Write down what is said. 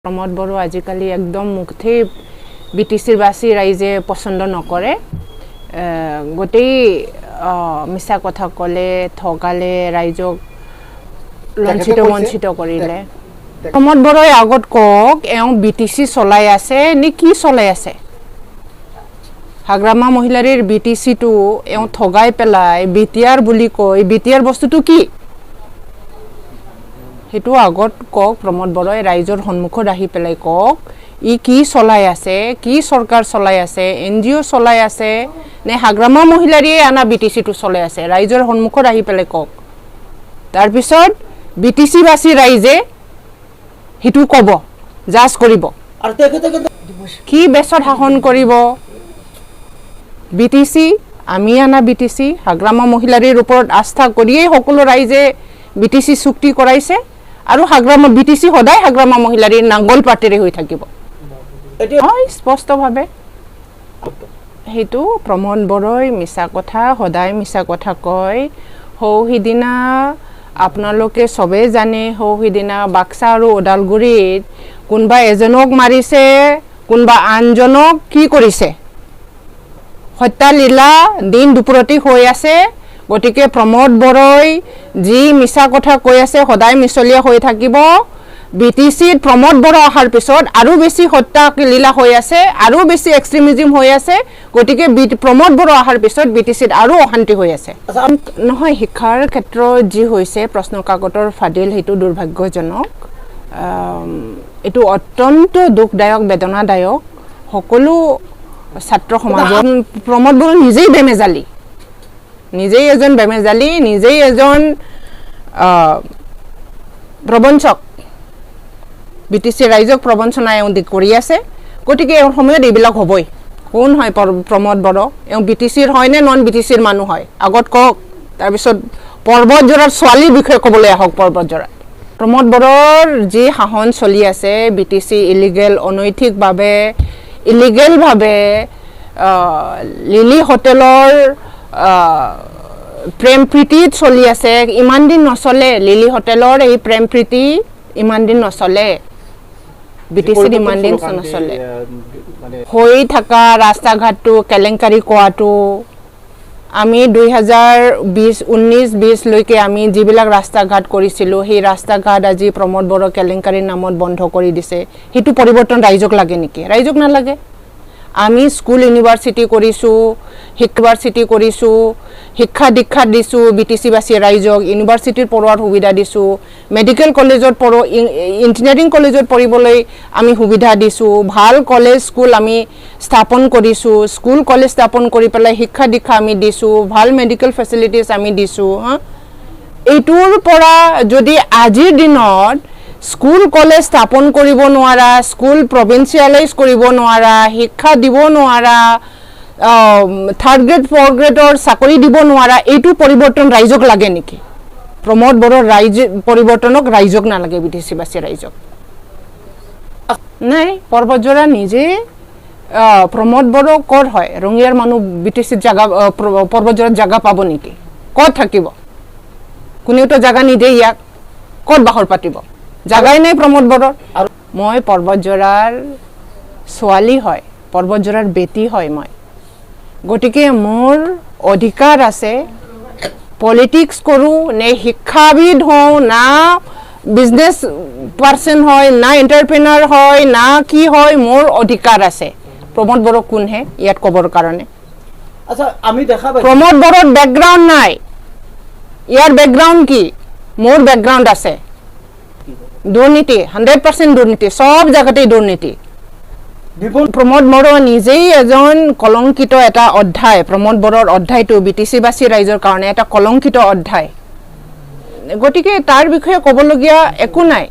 प्रमोद बड़ो आजिकाली एकदम मुक्ति बीटीसी बासी राइजे पसंद नकरे गोटे मिसा कथा कले ठगाले राइजक लंचित वंचित करिले प्रमोद बड़ो आगत कक एवं बीटीसी चलाई आसे नि कि चलाई आसे हाग्रामा महिलारीर बीटीसी तो एवं ठगाई पेलाय बीटीआर बुली कय बीटीआर बस्तुটো কি हेतु आगत कक प्रमोद बड़ोय राइजर सन्मुखत आहि पेलाय कक इ कि चलाई आसे कि सरकार चलाई आसे एनजीओ चलाई आसे ने हाग्रामा महिलारी आना बीटीसी तो चलाई आसे राइजर सन्मुखत आहि पेलाय कक तार पिছত बीटीसी बासी राइजे हेतु कब जाज करिब कि बेसत शासन करिब बीटीसी आमी आना बीटीसी हाग्रामा महिलारीर ओपरत आस्था करिए सकलो राइजे बीटीसी चुक्ति कराइছে আৰু হাগ্ৰামা বিটিসি সদায় হাগ্ৰামা মহিলাৰ নাঙ্গল পাটেৰে হৈ থাকিব হয় স্পষ্ট ভাবে হেতু প্ৰমোদ বড়ই মিছা কথা সদায় মিছা কথা কয় হৌহিদিনা আপোনালোকে সবে জানে হৌহিদিনা বাক্সা আৰু ওদালগুৰিত কোনবা এজনক মাৰিছে কোনবা আনজনক কি কৰিছে হত্যা লীলা দিন দুপৰতি হৈ আছে গটিকে प्रमोद बड़ोय जी मिसा कथा কৈ আছে সদায় মিছলিয়া হৈ থাকিব বিটিসি प्रमोद बड़ो আহাৰ পিছত আৰু বেছি হত্যা লীলা হৈ আছে আৰু বেছি এক্সট্ৰিমিজম হৈ আছে গটিকে प्रमोद बड़ो আহাৰ পিছত বিটিসিত আৰু অশান্তি হৈ আছে নহয় শিক্ষাৰ ক্ষেত্ৰ যি হৈছে প্ৰশ্ন কাকতৰ ফাদিল হেতু দুৰ্ভাগ্যজনক এটো অত্যন্ত দুখদায়ক বেদনাদায়ক সকলো ছাত্ৰ সমাজৰ प्रमोद बड़ो নিজেই বেমেজালি নিজেই এজন বেমেজালি নিজেই এজন প্ৰবঞ্চক বিটিসি ৰাইজক প্ৰবঞ্চনা এউদি কৰি আছে গটিকে এই সময়ত এইবিলাক হবই কোন হয় प्रमोद बड़ो এউ বিটিসিৰ হয় নে নন বিটিসিৰ মানুহ হয় আগত কক তাৰ পিছত পৰ্বতজৰাৰ ছোৱালী বিষয়ে কবলৈ আহক পৰ্বতজৰা प्रमोद बड़ोৰ যি শাসন চলি আছে বিটিসি ইলিগেল অনৈতিক ভাবে ইলিগেল ভাবে লিলি হোটেলৰ প্ৰেম প্ৰীতি চলি আছে ইমান দিন নচলে লিলি হোটেলৰ এই প্ৰেম প্ৰীতি ইমান দিন নচলে বিটিসি ইমান দিন নচলে হৈ থকা ৰাস্তা ঘাটটো কেলেংকাৰী কোৱাটো আমি 2019-20 লৈকে আমি যিবিলাক ৰাস্তা ঘাট কৰিছিল সেই ৰাস্তা ঘাট আজি प्रमोद बड़ो কেলেংকাৰীৰ নামত বন্ধ কৰি দিছে হেতু পৰিৱৰ্তন ৰাইজক লাগে নেকি ৰাইজক নালাগে আমি স্কুল ইউনিভাৰ্সিটি কৰিছো ইউনিভাৰ্সিটি কৰিছো শিক্ষা দীক্ষা দিছো বিটিসি বাসী ৰাইজক ইউনিভাৰ্সিটিৰ পঢ়াৰ সুবিধা দিছো মেডিকেল কলেজত পঢ়ো ইঞ্জিনিয়াৰিং কলেজত পঢ়িবলৈ আমি সুবিধা দিছো ভাল কলেজ স্কুল আমি স্থাপন কৰিছো স্কুল কলেজ স্থাপন কৰি পেলাই শিক্ষা দীক্ষা আমি দিছো ভাল মেডিকেল ফেসিলিটিজ আমি দিছো এইটোৰ পৰা যদি আজিৰ দিনত স্কুল কলেজ স্থাপন কৰিব নোৱাৰা স্কুল প্ৰভিন্সিয়ালাইজ কৰিব নোৱাৰা শিক্ষা দিব নোৱাৰা থাৰ্ড গ্ৰেড ফ'ৰ্থ গ্ৰেডৰ চাকৰি দিব নোৱাৰা এইটো পৰিৱৰ্তন ৰাইজক লাগে নেকি प्रमोद बड़ो ৰাইজ পৰিৱৰ্তনক ৰাইজক নালাগে বিটিসি বাসী ৰাইজক নাই পৰ্বতজৰা নিজে प्रमोद बड़ो ক'ত হয় ৰঙিয়াৰ মানুহ বিটিসি জায়গা পৰ্বতজৰাত জায়গা পাব নেকি ক'ত থাকিব কোনেওটো জায়গা নিদিয়ে ইয়াক ক'ত বাহৰ পাতিব জাগাই নাই प्रमोद बड़ो মই পৰ্বতজৰাৰ ছোৱালী হয় পৰ্বতজৰাৰ বেটি হয় মই গটিকে মোৰ অধিকাৰ আছে পলিটিক্স কৰো নে শিক্ষাবিদ হও না বিজনেস পাৰসন হয় না এন্টাৰপ্ৰেনাৰ হয় না কি হয় মোৰ অধিকাৰ আছে प्रमोद बड़ो কোন হে ইয়াত কবৰ কাৰণে আচ্ছা আমি দেখা পাই प्रमोद बड़ोৰ ব্যাকগ্ৰাউন্ড নাই ইয়াৰ ব্যাকগ্ৰাউন্ড কি মোৰ ব্যাকগ্ৰাউন্ড আছে দুৰ্নীতি 100% দুৰ্নীতি সব জায়গাতেই দুৰ্নীতি प्रमोद बड़ो নিজেই এজন কলংকিত এটা অধ্যায় प्रमोद बड़ोৰ অধ্যায়টো বিটিসি বাসী ৰাইজৰ কাৰণে এটা কলংকিত অধ্যায় গটিকে তাৰ বিষয়ে ক'বলগীয়া একো নাই